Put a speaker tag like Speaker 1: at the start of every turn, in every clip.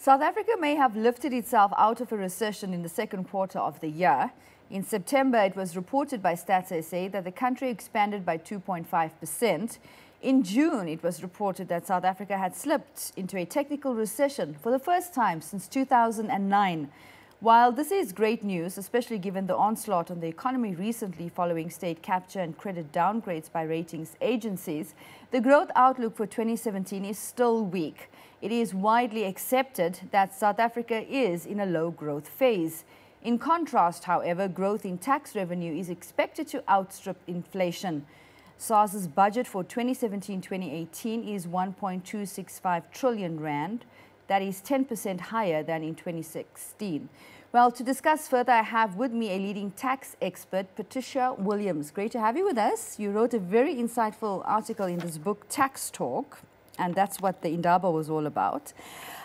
Speaker 1: South Africa may have lifted itself out of a recession in the second quarter of the year. In September, it was reported by Stats SA that the country expanded by 2.5%. In June, it was reported that South Africa had slipped into a technical recession for the first time since 2009. While this is great news, especially given the onslaught on the economy recently following state capture and credit downgrades by ratings agencies, the growth outlook for 2017 is still weak. It is widely accepted that South Africa is in a low growth phase. In contrast, however, growth in tax revenue is expected to outstrip inflation. SARS's budget for 2017-2018 is 1.265 trillion rand. That is 10% higher than in 2016. Well, to discuss further, I have with me a leading tax expert, Patricia Williams. Great to have you with us. You wrote a very insightful article in this book, Tax Talk, and that's what the Indaba was all about.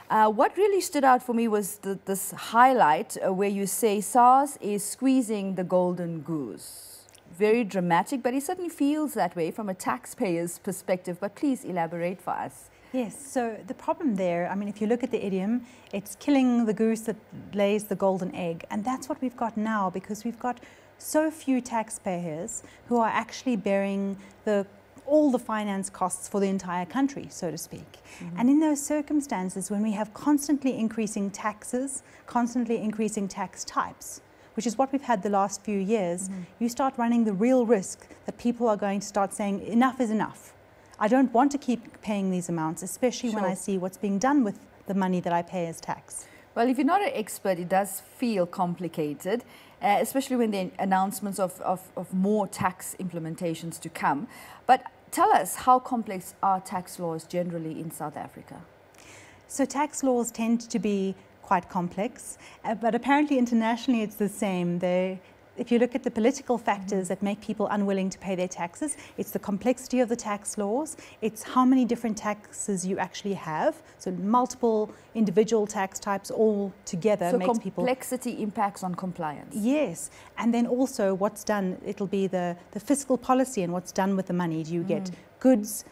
Speaker 1: What really stood out for me was this highlight where you say SARS is squeezing the golden goose. Very dramatic, but it certainly feels that way from a taxpayer's perspective. But please elaborate for us.
Speaker 2: Yes, so the problem there, I mean, if you look at the idiom, it's killing the goose that lays the golden egg. And that's what we've got now, because we've got so few taxpayers who are actually bearing all the finance costs for the entire country, so to speak. Mm-hmm. And in those circumstances, when we have constantly increasing taxes, constantly increasing tax types, which is what we've had the last few years, you start running the real risk that people are going to start saying, enough is enough. I don't want to keep paying these amounts, especially when I see what's being done with the money that I pay as tax.
Speaker 1: Well, if you're not an expert, it does feel complicated, especially when the announcements of more tax implementations to come. But tell us, how complex are tax laws generally in South Africa?
Speaker 2: So tax laws tend to be quite complex, but apparently internationally it's the same. If you look at the political factors that make people unwilling to pay their taxes, it's the complexity of the tax laws, it's how many different taxes you actually have, so multiple individual tax types all together makes people... So
Speaker 1: complexity impacts on compliance.
Speaker 2: Yes, and then also what's done, it'll be the fiscal policy and what's done with the money. Do you get goods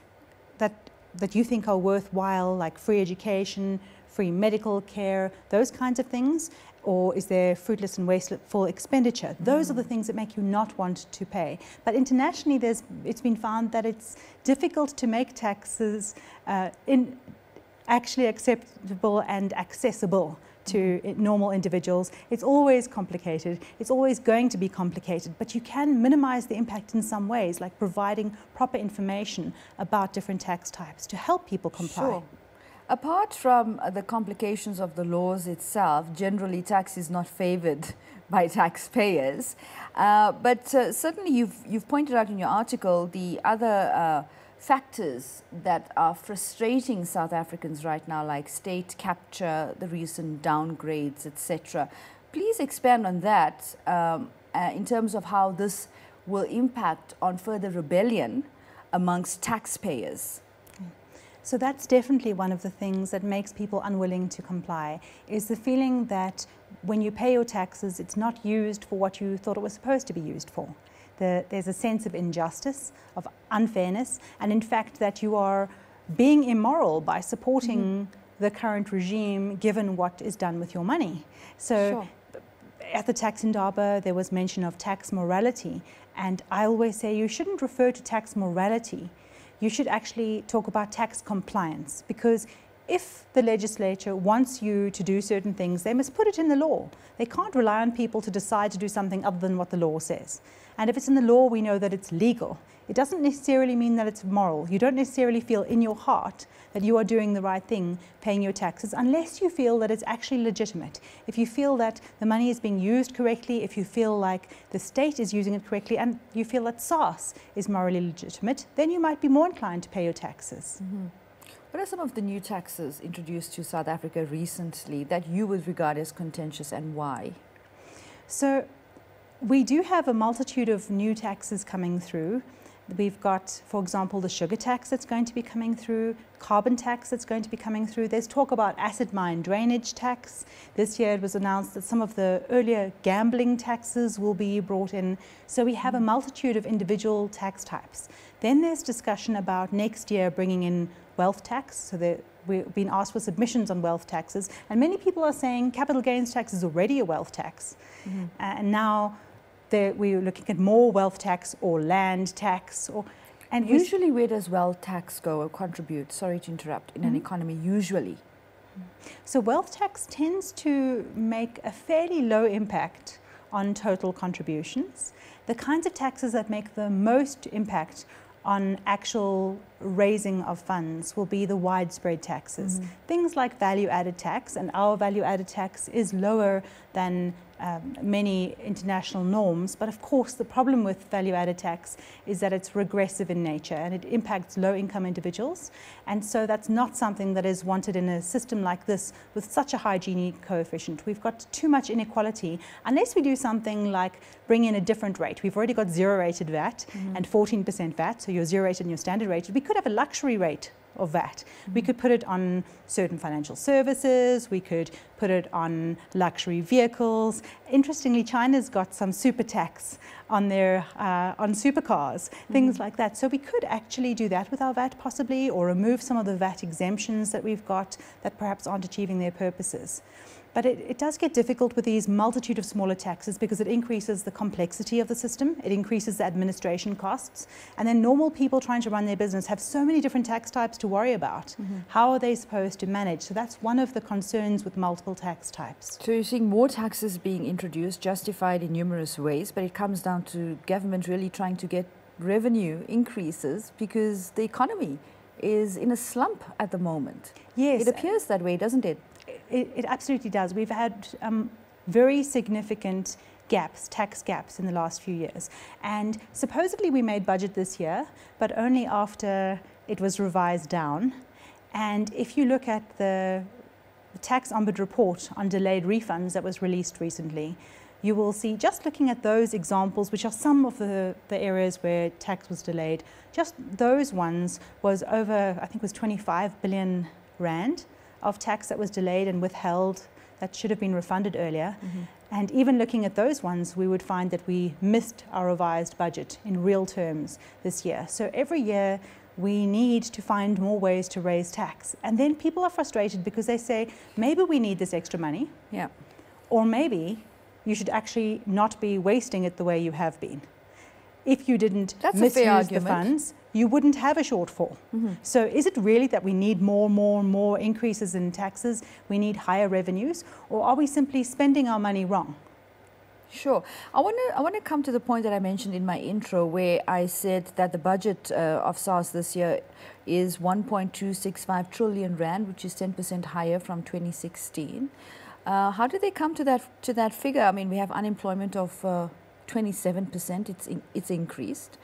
Speaker 2: that you think are worthwhile, like free education, free medical care, those kinds of things? Or is there fruitless and wasteful expenditure? Those are the things that make you not want to pay. But internationally, it's been found that it's difficult to make taxes actually acceptable and accessible to normal individuals. It's always complicated. It's always going to be complicated, but you can minimize the impact in some ways, like providing proper information about different tax types to help people comply.
Speaker 1: Sure. Apart from the complications of the laws itself, generally tax is not favored by taxpayers. But certainly you've pointed out in your article the other factors that are frustrating South Africans right now, like state capture, the recent downgrades, etc. Please expand on that in terms of how this will impact on further rebellion amongst taxpayers.
Speaker 2: So that's definitely one of the things that makes people unwilling to comply, is the feeling that when you pay your taxes, it's not used for what you thought it was supposed to be used for. There's a sense of injustice, of unfairness, and in fact that you are being immoral by supporting the current regime given what is done with your money. So at the Tax Indaba, there was mention of tax morality, and I always say you shouldn't refer to tax morality. You should actually talk about tax compliance, because if the legislature wants you to do certain things, they must put it in the law. They can't rely on people to decide to do something other than what the law says. And if it's in the law, we know that it's legal. It doesn't necessarily mean that it's moral. You don't necessarily feel in your heart that you are doing the right thing, paying your taxes, unless you feel that it's actually legitimate. If you feel that the money is being used correctly, if you feel like the state is using it correctly, and you feel that SARS is morally legitimate, then you might be more inclined to pay your taxes.
Speaker 1: What are some of the new taxes introduced to South Africa recently that you would regard as contentious, and why?
Speaker 2: So we do have a multitude of new taxes coming through. We've got, for example, the sugar tax that's going to be coming through, carbon tax that's going to be coming through. There's talk about acid mine drainage tax. This year it was announced that some of the earlier gambling taxes will be brought in. So we have a multitude of individual tax types. Then there's discussion about next year bringing in wealth tax. So we've been asked for submissions on wealth taxes, and many people are saying capital gains tax is already a wealth tax. And now we're looking at more wealth tax or land tax.
Speaker 1: And usually where does wealth tax go or contribute, sorry to interrupt, in an economy usually?
Speaker 2: So wealth tax tends to make a fairly low impact on total contributions. The kinds of taxes that make the most impact on actual raising of funds will be the widespread taxes. Things like value-added tax, and our value-added tax is lower than many international norms, but of course the problem with value-added tax is that it's regressive in nature and it impacts low-income individuals, and so that's not something that is wanted in a system like this with such a high Gini coefficient. We've got too much inequality unless we do something like bring in a different rate. We've already got zero-rated VAT and 14% VAT, so you're zero-rated and you're standard-rated. We could have a luxury rate of VAT. We could put it on certain financial services, we could put it on luxury vehicles. Interestingly, China's got some super tax on their on supercars, things like that. So we could actually do that with our VAT possibly, or remove some of the VAT exemptions that we've got that perhaps aren't achieving their purposes. But it does get difficult with these multitude of smaller taxes because it increases the complexity of the system, it increases the administration costs, and then normal people trying to run their business have so many different tax types to worry about. How are they supposed to manage? So that's one of the concerns with multiple tax types.
Speaker 1: So you're seeing more taxes being introduced, justified in numerous ways, but it comes down to government really trying to get revenue increases because the economy is in a slump at the moment.
Speaker 2: Yes.
Speaker 1: It appears that way, doesn't it?
Speaker 2: It absolutely does. We've had very significant gaps, tax gaps in the last few years. And supposedly we made budget this year, but only after it was revised down. And if you look at the tax ombudsman report on delayed refunds that was released recently, you will see, just looking at those examples, which are some of the areas where tax was delayed, just those ones was over, I think it was 25 billion rand of tax that was delayed and withheld that should have been refunded earlier. And even looking at those ones, we would find that we missed our revised budget in real terms this year. So every year we need to find more ways to raise tax. And then people are frustrated because they say, maybe we need this extra money.
Speaker 1: Yeah.
Speaker 2: Or maybe you should actually not be wasting it the way you have been. If you didn't misuse the funds, you wouldn't have a shortfall. So is it really that we need more increases in taxes, we need higher revenues, or are we simply spending our money wrong?
Speaker 1: Sure. I want to come to the point that I mentioned in my intro where I said that the budget of SARS this year is 1.265 trillion rand, which is 10% higher from 2016. How did they come to that figure? I mean, we have unemployment of 27%, it's increased.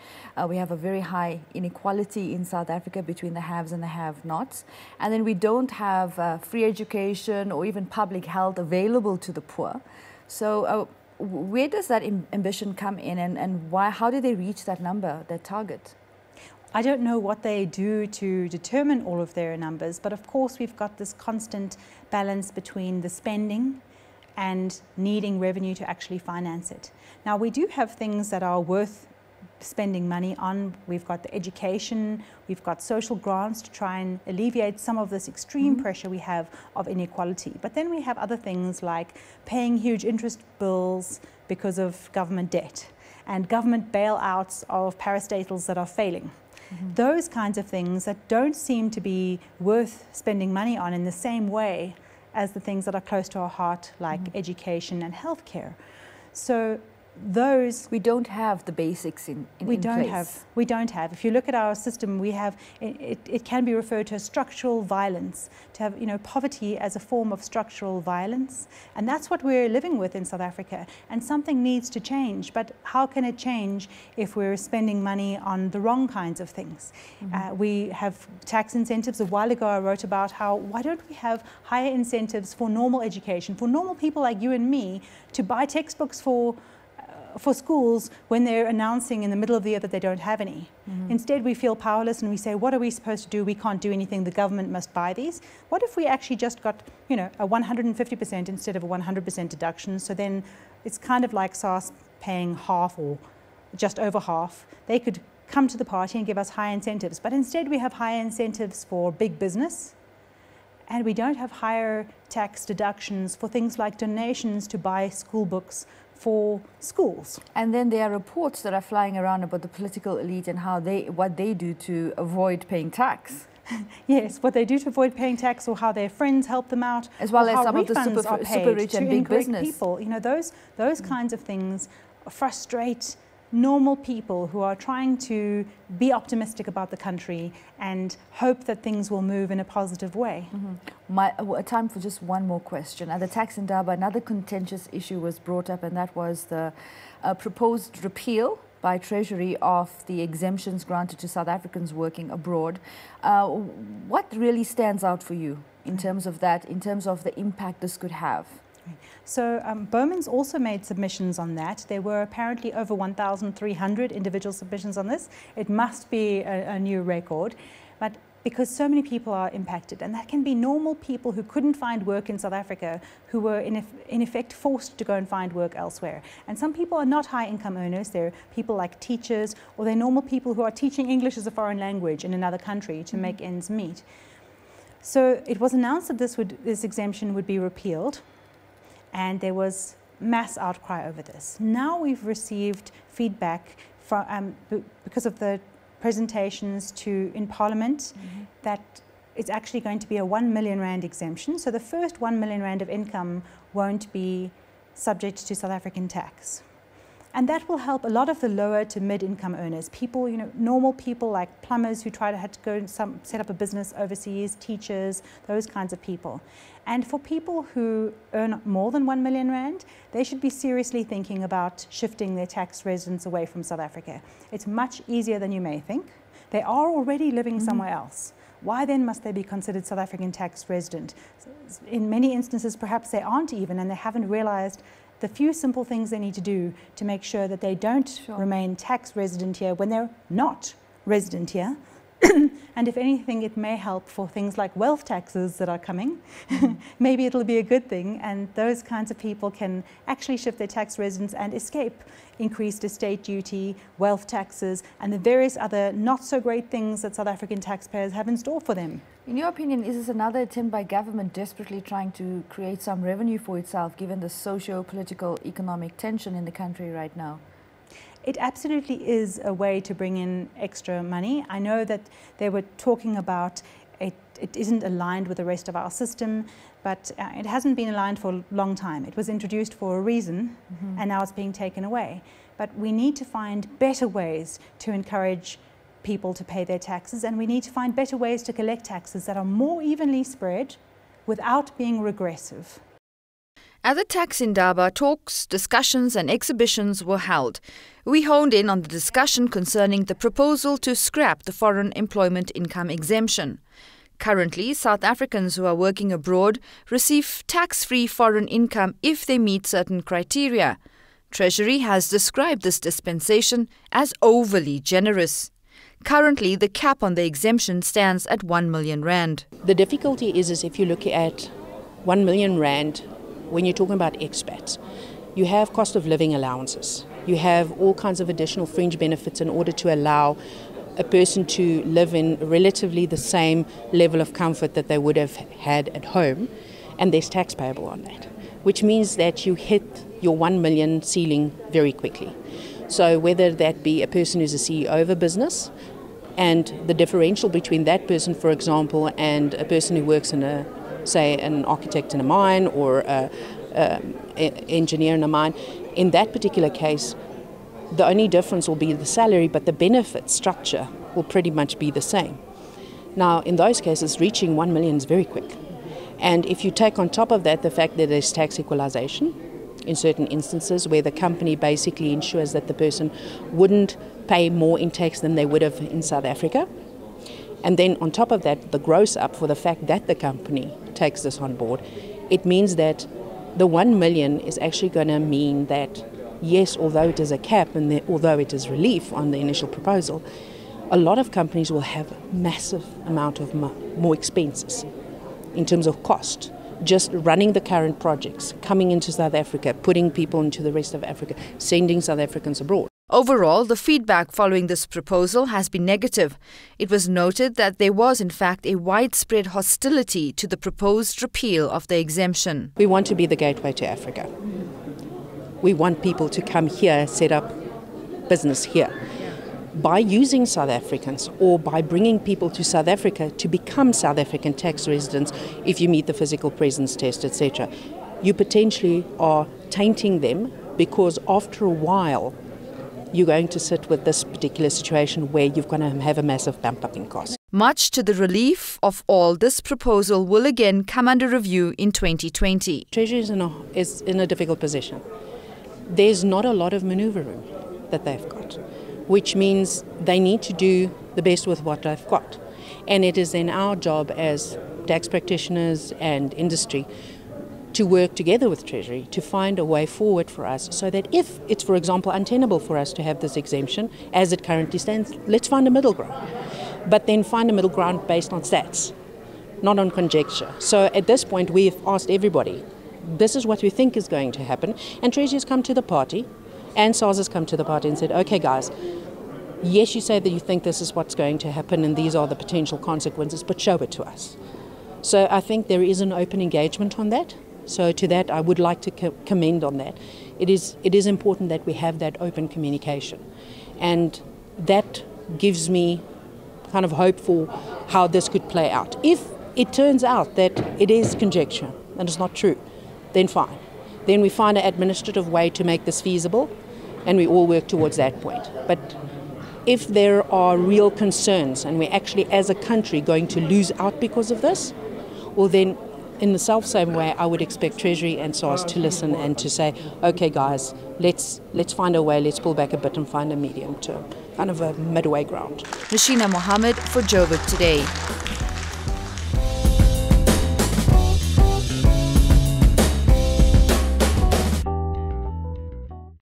Speaker 1: We have a very high inequality in South Africa between the haves and the have-nots. And then we don't have free education or even public health available to the poor. So where does that ambition come in, and why? How did they reach that number, that target?
Speaker 2: I don't know what they do to determine all of their numbers, but of course we've got this constant balance between the spending and needing revenue to actually finance it. Now, we do have things that are worth spending money on. We've got the education, we've got social grants to try and alleviate some of this extreme pressure we have of inequality. But then we have other things like paying huge interest bills because of government debt and government bailouts of parastatals that are failing. Those kinds of things that don't seem to be worth spending money on in the same way as the things that are close to our heart, like education and healthcare. So those...
Speaker 1: We don't have the basics in place.
Speaker 2: We don't have. If you look at our system, we have, it can be referred to as structural violence, to have, poverty as a form of structural violence. And that's what we're living with in South Africa. And something needs to change. But how can it change if we're spending money on the wrong kinds of things? We have tax incentives. A while ago, I wrote about how, why don't we have higher incentives for normal education, for normal people like you and me, to buy textbooks for schools when they're announcing in the middle of the year that they don't have any. Instead, we feel powerless and we say, what are we supposed to do? We can't do anything. The government must buy these. What if we actually just got, a 150% instead of a 100% deduction? So then it's kind of like SARS paying half or just over half. They could come to the party and give us high incentives. But instead, we have high incentives for big business And we don't have higher tax deductions for things like donations to buy school books for schools.
Speaker 1: And then there are reports that are flying around about the political elite and what they do to avoid paying tax.
Speaker 2: Yes, what they do to avoid paying tax, or how their friends help them out,
Speaker 1: as well
Speaker 2: as
Speaker 1: some of the super rich and big business
Speaker 2: people. You know, those kinds of things frustrate normal people who are trying to be optimistic about the country and hope that things will move in a positive way.
Speaker 1: Time for just one more question. At the Tax Indaba, another contentious issue was brought up, and that was the proposed repeal by Treasury of the exemptions granted to South Africans working abroad. What really stands out for you in terms of that, in terms of the impact this could have?
Speaker 2: So Bowman's also made submissions on that. There were apparently over 1,300 individual submissions on this. It must be a new record, but because so many people are impacted, and that can be normal people who couldn't find work in South Africa, who were in effect forced to go and find work elsewhere. And some people are not high income earners. They're people like teachers, or they're normal people who are teaching English as a foreign language in another country to make ends meet. So it was announced that this exemption would be repealed, and there was mass outcry over this. Now we've received feedback from, because of the presentations in Parliament, that it's actually going to be a 1 million rand exemption. So the first 1 million rand of income won't be subject to South African tax. And that will help a lot of the lower to mid-income earners, people, you know, normal people like plumbers who had to go and set up a business overseas, teachers, those kinds of people. And for people who earn more than 1 million rand, they should be seriously thinking about shifting their tax residence away from South Africa. It's much easier than you may think. They are already living somewhere else. Why then must they be considered South African tax resident? In many instances, perhaps they aren't even, and they haven't realized the few simple things they need to do to make sure that they don't remain tax resident here when they're not resident here. And if anything, it may help for things like wealth taxes that are coming. Maybe it'll be a good thing, and those kinds of people can actually shift their tax residence and escape increased estate duty, wealth taxes, and the various other not so great things that South African taxpayers have in store for them.
Speaker 1: In your opinion, is this another attempt by government desperately trying to create some revenue for itself, given the socio-political, economic tension in the country right now?
Speaker 2: It absolutely is a way to bring in extra money. I know that they were talking about it isn't aligned with the rest of our system, but it hasn't been aligned for a long time. It was introduced for a reason, and now it's being taken away. But we need to find better ways to encourage people to pay their taxes, and we need to find better ways to collect taxes that are more evenly spread without being regressive.
Speaker 1: At the Tax Indaba, talks, discussions and exhibitions were held. We honed in on the discussion concerning the proposal to scrap the foreign employment income exemption. Currently, South Africans who are working abroad receive tax-free foreign income if they meet certain criteria. Treasury has described this dispensation as overly generous. Currently, the cap on the exemption stands at 1 million rand.
Speaker 3: The difficulty is if you look at 1 million rand, when you're talking about expats, you have cost of living allowances. You have all kinds of additional fringe benefits in order to allow a person to live in relatively the same level of comfort that they would have had at home, and there's tax payable on that, which means that you hit your 1 million ceiling very quickly. So whether that be a person who's a CEO of a business, and the differential between that person, for example, and a person who works in say an architect in a mine or an engineer in a mine, in that particular case, the only difference will be the salary, but the benefit structure will pretty much be the same. Now, in those cases, reaching 1 million is very quick. And if you take on top of that the fact that there's tax equalization in certain instances where the company basically ensures that the person wouldn't pay more in tax than they would have in South Africa, and then on top of that, the gross up for the fact that the company takes this on board, it means that the 1 million is actually going to mean that, yes, although it is a cap and although it is relief on the initial proposal, a lot of companies will have a massive amount of more expenses in terms of cost. Just running the current projects, coming into South Africa, putting people into the rest of Africa, sending South Africans abroad.
Speaker 1: Overall, the feedback following this proposal has been negative. It was noted that there was in fact a widespread hostility to the proposed repeal of the exemption.
Speaker 3: We want to be the gateway to Africa. We want people to come here, set up business here. By using South Africans or by bringing people to South Africa to become South African tax residents, if you meet the physical presence test, etc., you potentially are tainting them, because after a while you're going to sit with this particular situation where you're going to have a massive bump up in costs.
Speaker 1: Much to the relief of all, this proposal will again come under review in 2020.
Speaker 3: Treasury is in a difficult position. There's not a lot of manoeuvre room that they've got, which means they need to do the best with what they've got. And it is then our job as tax practitioners and industry to work together with Treasury to find a way forward for us, so that if it's, for example, untenable for us to have this exemption as it currently stands, let's find a middle ground. But then find a middle ground based on stats, not on conjecture. So at this point, we've asked everybody, this is what we think is going to happen. And Treasury has come to the party, and SARS has come to the party and said, okay guys, yes, you say that you think this is what's going to happen and these are the potential consequences, but show it to us. So I think there is an open engagement on that. So to that, I would like to commend on that. It is important that we have that open communication. And that gives me kind of hope for how this could play out. If it turns out that it is conjecture and it's not true, then fine. Then we find an administrative way to make this feasible, and we all work towards that point. But if there are real concerns and we're actually as a country going to lose out because of this, well then in the same way I would expect Treasury and SARS to listen and to say, okay guys, let's find a way, let's pull back a bit and find a medium term, kind of a midway ground.
Speaker 1: Rashina Mohammed for Joburg Today.